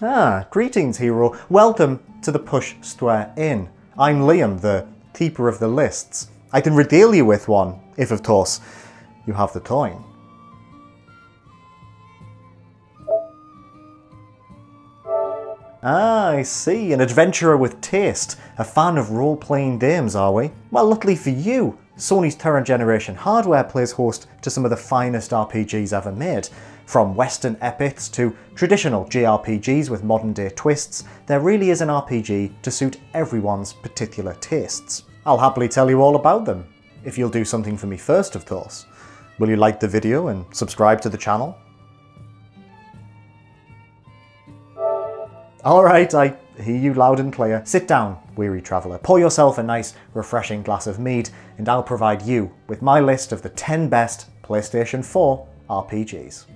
Ah, greetings hero, welcome to the Push Square Inn. I'm Liam, the keeper of the lists. I can regale you with one, if of course you have the coin. Ah, I see, an adventurer with taste, a fan of role-playing games, are we? Well, luckily for you, Sony's current generation hardware plays host to some of the finest RPGs ever made. From western epics to traditional JRPGs with modern day twists, there really is an RPG to suit everyone's particular tastes. I'll happily tell you all about them, if you'll do something for me first, of course. Will you like the video and subscribe to the channel? Alright, I hear you loud and clear. Sit down, weary traveller. Pour yourself a nice, refreshing glass of mead, and I'll provide you with my list of the 10 best PlayStation 4 RPGs.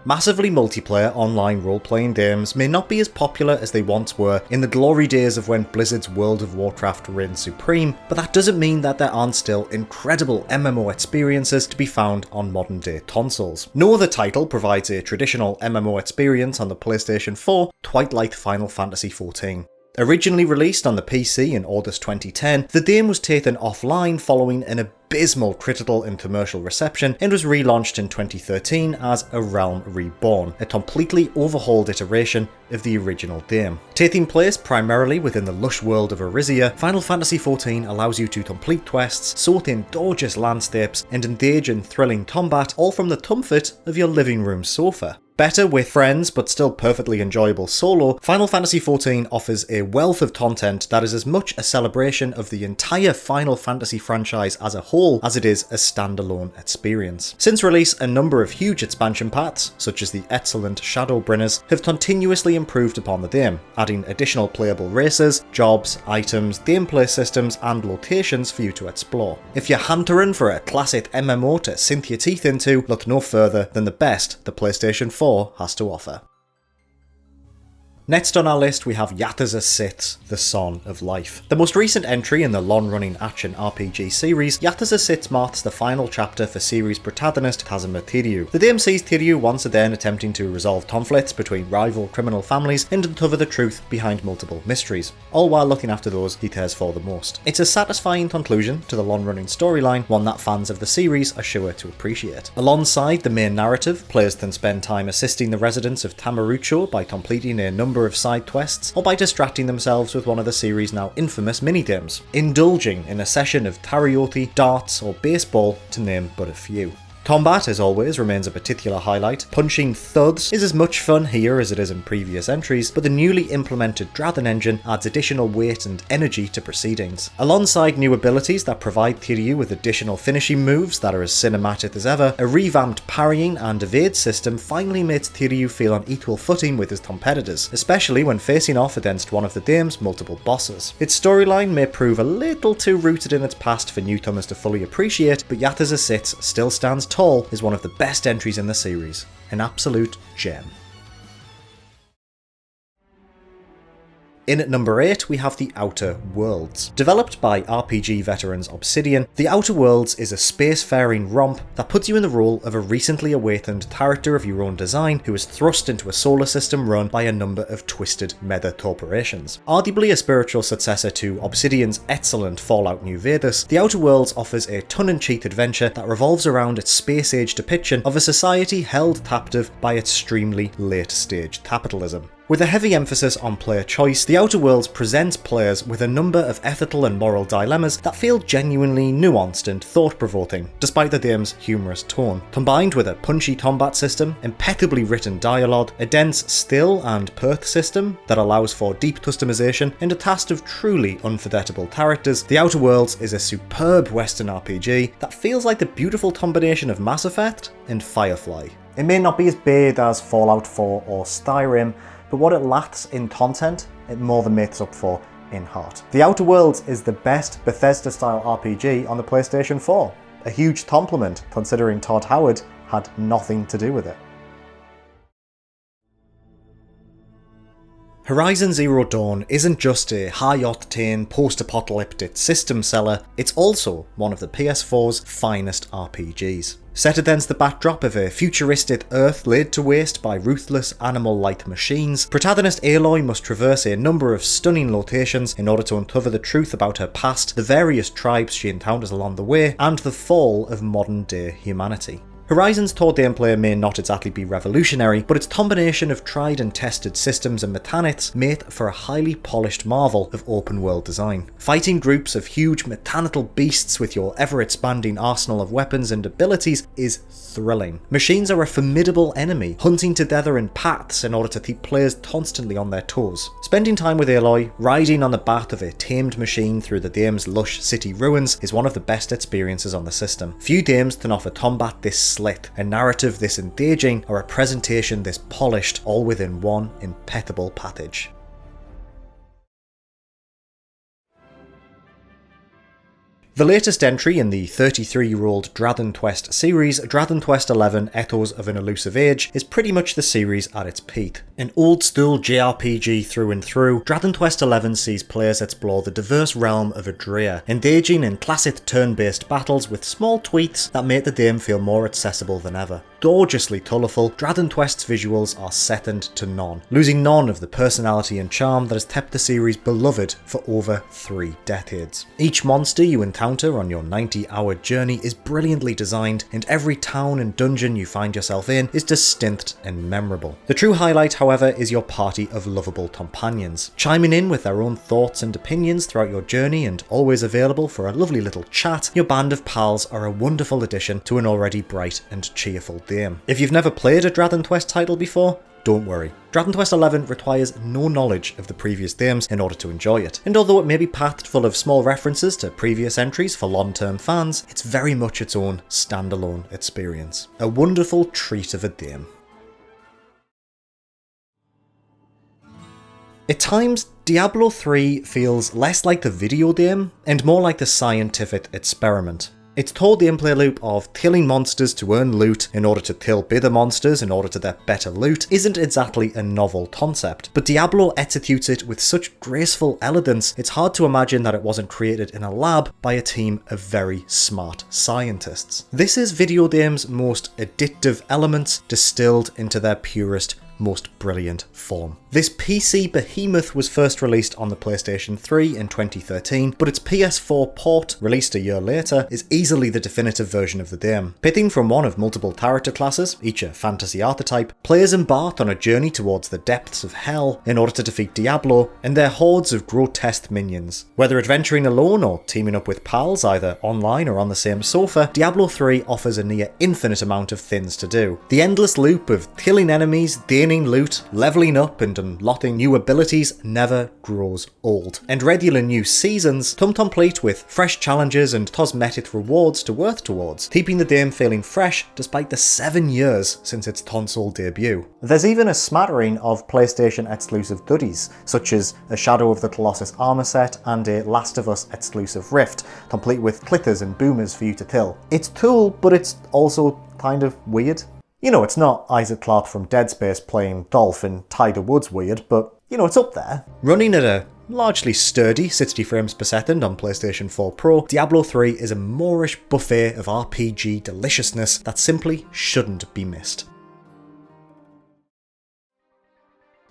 Massively multiplayer online role-playing games may not be as popular as they once were in the glory days of when Blizzard's World of Warcraft reigned supreme, but that doesn't mean that there aren't still incredible MMO experiences to be found on modern day consoles. No other title provides a traditional MMO experience on the PlayStation 4 quite like Final Fantasy XIV. Originally released on the PC in August 2010, the game was taken offline following an abysmal critical and commercial reception and was relaunched in 2013 as A Realm Reborn, a completely overhauled iteration of the original game. Taking place primarily within the lush world of Arisia, Final Fantasy XIV allows you to complete quests, soak in gorgeous landscapes, and engage in thrilling combat, all from the comfort of your living room sofa. Better with friends, but still perfectly enjoyable solo, Final Fantasy XIV offers a wealth of content that is as much a celebration of the entire Final Fantasy franchise as a whole as it is a standalone experience. Since release, a number of huge expansion packs, such as the excellent Shadowbringers, have continuously improved upon the game, adding additional playable races, jobs, items, gameplay systems, and locations for you to explore. If you're hankering for a classic MMO to sink your teeth into, look no further than the best the PlayStation 4 has to offer. Next on our list we have YAKUZA 6, The Song of Life. The most recent entry in the long-running action RPG series, YAKUZA 6 marks the final chapter for series protagonist Kazuma Kiryu. The game sees Kiryu once again attempting to resolve conflicts between rival criminal families and uncover the truth behind multiple mysteries, all while looking after those he cares for the most. It's a satisfying conclusion to the long-running storyline, one that fans of the series are sure to appreciate. Alongside the main narrative, players can spend time assisting the residents of Tamarucho by completing a number of side quests, or by distracting themselves with one of the series' now infamous minigames, indulging in a session of karaoke, darts, or baseball, to name but a few. Combat, as always, remains a particular highlight. Punching thugs is as much fun here as it is in previous entries, but the newly implemented Dragon engine adds additional weight and energy to proceedings. Alongside new abilities that provide Kiryu with additional finishing moves that are as cinematic as ever, a revamped parrying and evade system finally makes Kiryu feel on equal footing with his competitors, especially when facing off against one of the game's multiple bosses. Its storyline may prove a little too rooted in its past for newcomers to fully appreciate, but YAKUZA 6 still stands tall as one of the best entries in the series, an absolute gem. In at number 8 we have The Outer Worlds. Developed by RPG veterans Obsidian, The Outer Worlds is a spacefaring romp that puts you in the role of a recently awakened character of your own design who is thrust into a solar system run by a number of twisted mega corporations. Arguably a spiritual successor to Obsidian's excellent Fallout New Vegas, The Outer Worlds offers a tongue-in-cheek adventure that revolves around its space-age depiction of a society held captive by extremely late-stage capitalism. With a heavy emphasis on player choice, The Outer Worlds presents players with a number of ethical and moral dilemmas that feel genuinely nuanced and thought-provoking, despite the game's humorous tone. Combined with a punchy combat system, impeccably written dialogue, a dense still and perth system that allows for deep customization, and a cast of truly unforgettable characters, The Outer Worlds is a superb Western RPG that feels like the beautiful combination of Mass Effect and Firefly. It may not be as big as Fallout 4 or Skyrim, but what it lacks in content, it more than makes up for in heart. The Outer Worlds is the best Bethesda-style RPG on the PlayStation 4. A huge compliment, considering Todd Howard had nothing to do with it. Horizon Zero Dawn isn't just a high-octane, post-apocalyptic system seller, it's also one of the PS4's finest RPGs. Set against the backdrop of a futuristic Earth laid to waste by ruthless animal-like machines, protagonist Aloy must traverse a number of stunning locations in order to uncover the truth about her past, the various tribes she encounters along the way, and the fall of modern-day humanity. Horizon's core gameplay may not exactly be revolutionary, but its combination of tried and tested systems and mechanics make for a highly polished marvel of open world design. Fighting groups of huge mechanical beasts with your ever-expanding arsenal of weapons and abilities is thrilling. Machines are a formidable enemy, hunting together in paths in order to keep players constantly on their toes. Spending time with Aloy, riding on the back of a tamed machine through the game's lush city ruins is one of the best experiences on the system. Few games can offer combat this slick, a narrative this engaging, or a presentation this polished, all within one impeccable package. The latest entry in the 33-year-old Dragon Quest series, Dragon Quest XI Echoes of an Elusive Age, is pretty much the series at its peak. An old-school JRPG through and through, Dragon Quest XI sees players explore the diverse realm of Adria, engaging in classic turn-based battles with small tweaks that make the game feel more accessible than ever. Gorgeously colourful, Dragon Quest's visuals are second to none, losing none of the personality and charm that has kept the series beloved for over 3 decades. Each monster you encounter on your 90-hour journey is brilliantly designed, and every town and dungeon you find yourself in is distinct and memorable. The true highlight, however, is your party of lovable companions, chiming in with their own thoughts and opinions throughout your journey and always available for a lovely little chat. Your band of pals are a wonderful addition to an already bright and cheerful game. If you've never played a Dragon Quest title before, don't worry. Dragon Quest XI requires no knowledge of the previous games in order to enjoy it, and although it may be packed full of small references to previous entries for long-term fans, it's very much its own standalone experience. A wonderful treat of a game. At times, Diablo 3 feels less like the video game and more like the scientific experiment. Its core gameplay loop of killing monsters to earn loot in order to kill bigger monsters in order to get better loot isn't exactly a novel concept, but Diablo executes it with such graceful elegance it's hard to imagine that it wasn't created in a lab by a team of very smart scientists. This is video games' most addictive elements distilled into their purest, most brilliant form. This PC behemoth was first released on the PlayStation 3 in 2013, but its PS4 port, released a year later, is easily the definitive version of the game. Picking from one of multiple character classes, each a fantasy archetype, players embark on a journey towards the depths of hell in order to defeat Diablo and their hordes of grotesque minions. Whether adventuring alone or teaming up with pals, either online or on the same sofa, Diablo 3 offers a near infinite amount of things to do. The endless loop of killing enemies, gaining loot, leveling up and unlocking new abilities never grows old, and regular new seasons come complete with fresh challenges and cosmetic rewards to work towards, keeping the game feeling fresh despite the 7 years since its console debut. There's even a smattering of PlayStation exclusive goodies, such as a Shadow of the Colossus armor set and a Last of Us exclusive Rift, complete with clickers and boomers for you to kill. It's cool, but it's also kind of weird. You know, it's not Isaac Clarke from Dead Space playing golf in Tiger Woods weird, but, you know, it's up there. Running at a largely sturdy 60 frames per second on PlayStation 4 Pro, Diablo 3 is a Moorish buffet of RPG deliciousness that simply shouldn't be missed.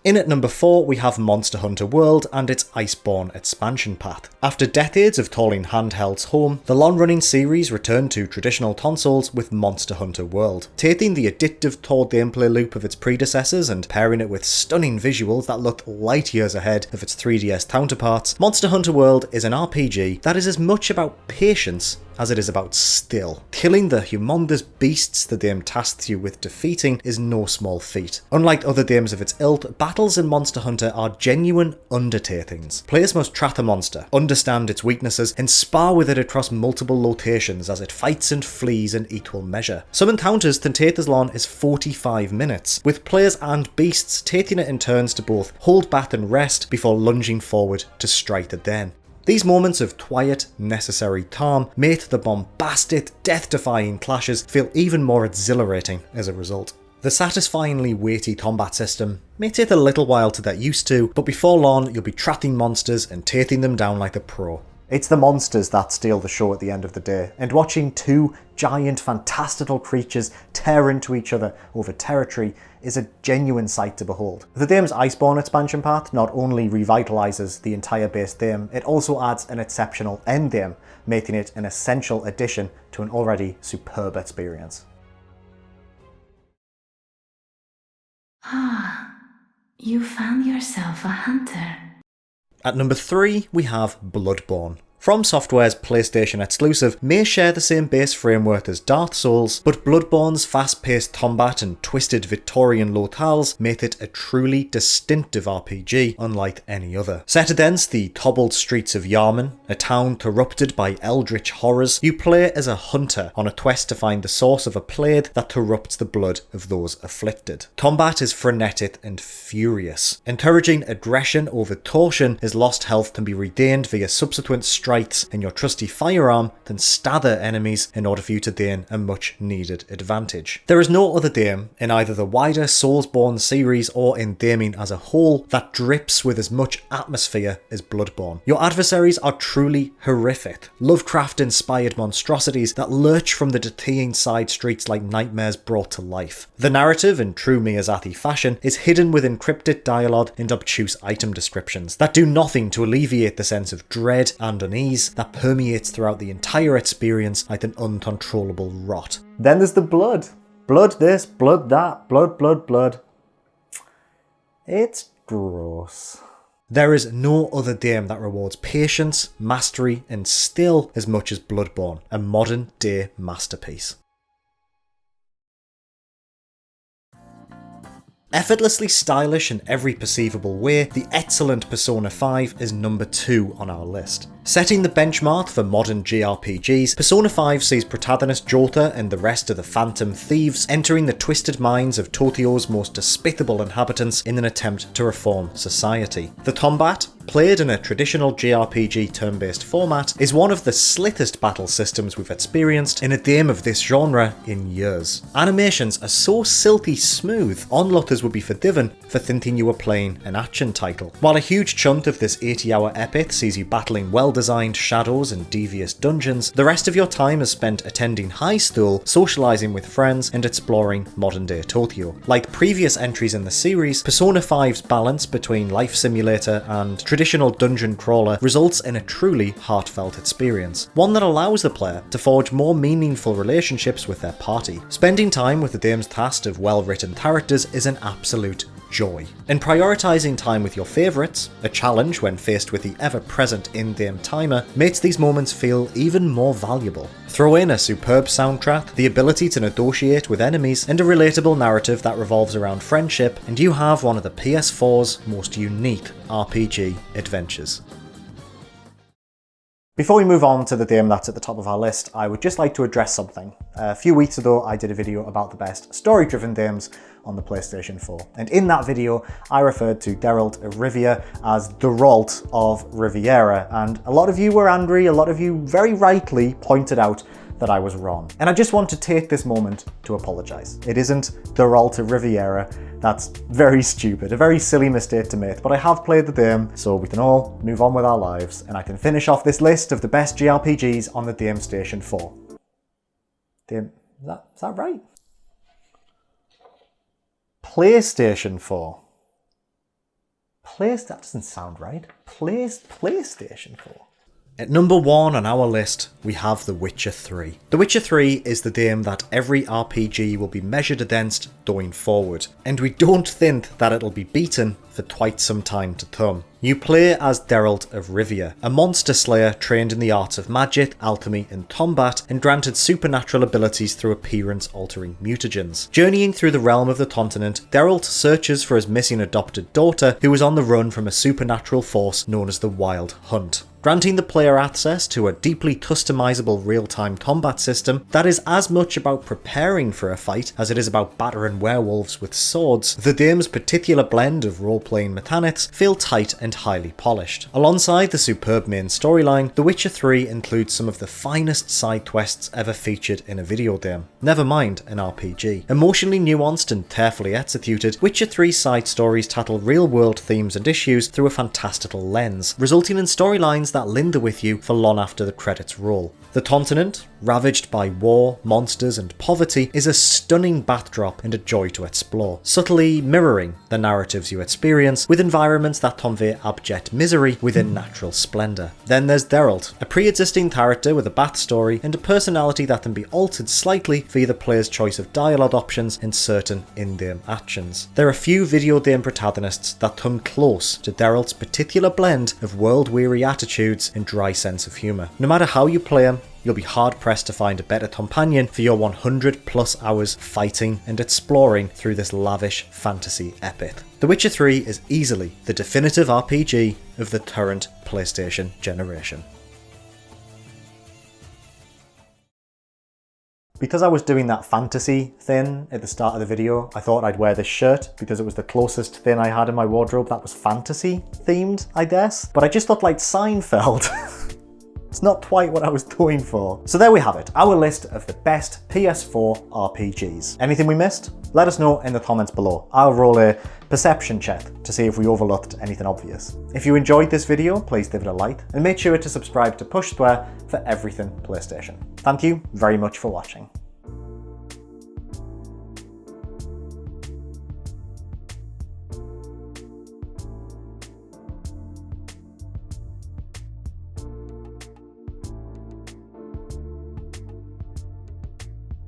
In at number 4 we have Monster Hunter World and its Iceborne expansion pack. After decades of calling handhelds home, the long-running series returned to traditional consoles with Monster Hunter World. Taking the addictive core gameplay loop of its predecessors and pairing it with stunning visuals that looked light years ahead of its 3DS counterparts, Monster Hunter World is an RPG that is as much about patience as it is about skill. Killing the humongous beasts the game tasks you with defeating is no small feat. Unlike other games of its ilk, battles in Monster Hunter are genuine undertakings. Players must track a monster, understand its weaknesses, and spar with it across multiple locations as it fights and flees in equal measure. Some encounters can take as long as 45 minutes, with players and beasts taking it in turns to both hold back and rest before lunging forward to strike again. These moments of quiet, necessary calm make the bombastic, death-defying clashes feel even more exhilarating as a result. The satisfyingly weighty combat system may take a little while to get used to, but before long you'll be tracking monsters and taking them down like a pro. It's the monsters that steal the show at the end of the day, and watching two giant fantastical creatures tear into each other over territory is a genuine sight to behold. The game's Iceborne expansion path not only revitalises the entire base game, it also adds an exceptional endgame, making it an essential addition to an already superb experience. Ah, you found yourself a hunter. At number 3, we have Bloodborne. From Software's PlayStation exclusive may share the same base framework as Dark Souls, but Bloodborne's fast-paced combat and twisted Victorian locales make it a truly distinctive RPG unlike any other. Set against the cobbled streets of Yarman, a town corrupted by eldritch horrors, you play as a hunter on a quest to find the source of a plague that corrupts the blood of those afflicted. Combat is frenetic and furious, encouraging aggression over caution as lost health can be regained via subsequent strikes and your trusty firearm then stagger enemies in order for you to gain a much needed advantage. There is no other game in either the wider Soulsborne series or in gaming as a whole that drips with as much atmosphere as Bloodborne. Your adversaries are truly horrific, Lovecraft-inspired monstrosities that lurch from the decaying side streets like nightmares brought to life. The narrative, in true Miyazaki fashion, is hidden with encrypted dialogue and obtuse item descriptions that do nothing to alleviate the sense of dread and unease that permeates throughout the entire experience like an uncontrollable rot. Then there's the blood. Blood this, blood that, blood. It's gross. There is no other game that rewards patience, mastery, and skill as much as Bloodborne, a modern day masterpiece. Effortlessly stylish in every perceivable way, the excellent Persona 5 is number 2 on our list. Setting the benchmark for modern JRPGs, Persona 5 sees protagonist Jota and the rest of the Phantom Thieves entering the twisted minds of Tokyo's most despicable inhabitants in an attempt to reform society. The combat, played in a traditional JRPG turn-based format, is one of the slickest battle systems we've experienced in a game of this genre in years. Animations are so silky smooth, onlookers would be forgiven for thinking you were playing an action title. While a huge chunk of this 80-hour epic sees you battling well-designed shadows and devious dungeons, the rest of your time is spent attending high school, socialising with friends, and exploring modern-day Tokyo. Like previous entries in the series, Persona 5's balance between life simulator and traditional dungeon crawler results in a truly heartfelt experience, one that allows the player to forge more meaningful relationships with their party. Spending time with the game's cast of well-written characters is an absolute joy. And prioritising time with your favourites, a challenge when faced with the ever-present in-game timer, makes these moments feel even more valuable. Throw in a superb soundtrack, the ability to negotiate with enemies, and a relatable narrative that revolves around friendship, and you have one of the PS4's most unique RPG adventures. Before we move on to the game that's at the top of our list, I would just like to address something. A few weeks ago I did a video about the best story-driven games on the PlayStation 4, and in that video I referred to Geralt of Rivia as the Geralt of Riviera, and a lot of you were angry, a lot of you very rightly pointed out that I was wrong. And I just want to take this moment to apologise. It isn't the Geralt of Riviera. That's very stupid, a very silly mistake to make, but I have played the game, so we can all move on with our lives, and I can finish off this list of the best JRPGs on the Game Station 4. Is that right? PlayStation 4. That doesn't sound right. PlayStation 4. At number 1 on our list, we have The Witcher 3. The Witcher 3 is the game that every RPG will be measured against going forward, and we don't think that it'll be beaten for quite some time to come. You play as Geralt of Rivia, a monster slayer trained in the arts of magic, alchemy and combat, and granted supernatural abilities through appearance-altering mutagens. Journeying through the realm of the continent, Geralt searches for his missing adopted daughter, who is on the run from a supernatural force known as the Wild Hunt, granting the player access to a deeply customizable real-time combat system that is as much about preparing for a fight as it is about battering werewolves with swords. The game's particular blend of role role-playing mechanics feel tight and highly polished. Alongside the superb main storyline, The Witcher 3 includes some of the finest side quests ever featured in a video game, never mind an RPG. Emotionally nuanced and carefully executed, Witcher 3 side stories tackle real-world themes and issues through a fantastical lens, resulting in storylines that linger with you for long after the credits roll. The continent, ravaged by war, monsters and poverty, is a stunning backdrop and a joy to explore, subtly mirroring the narratives you experience with environments that convey abject misery within natural splendour. Then there's Geralt, a pre-existing character with a backstory and a personality that can be altered slightly via the player's choice of dialogue options and certain in-game actions. There are few video game protagonists that come close to Geralt's particular blend of world-weary attitudes and dry sense of humour. No matter how you play him, you'll be hard-pressed to find a better companion for your 100+ hours fighting and exploring through this lavish fantasy epic. The Witcher 3 is easily the definitive RPG of the current PlayStation generation. Because I was doing that fantasy thing at the start of the video, I thought I'd wear this shirt because it was the closest thing I had in my wardrobe that was fantasy themed, I guess. But I just looked like Seinfeld. It's not quite what I was going for. So there we have it, our list of the best PS4 RPGs. Anything we missed? Let us know in the comments below. I'll roll a perception check to see if we overlooked anything obvious. If you enjoyed this video, please give it a like and make sure to subscribe to Push Square for everything PlayStation. Thank you very much for watching.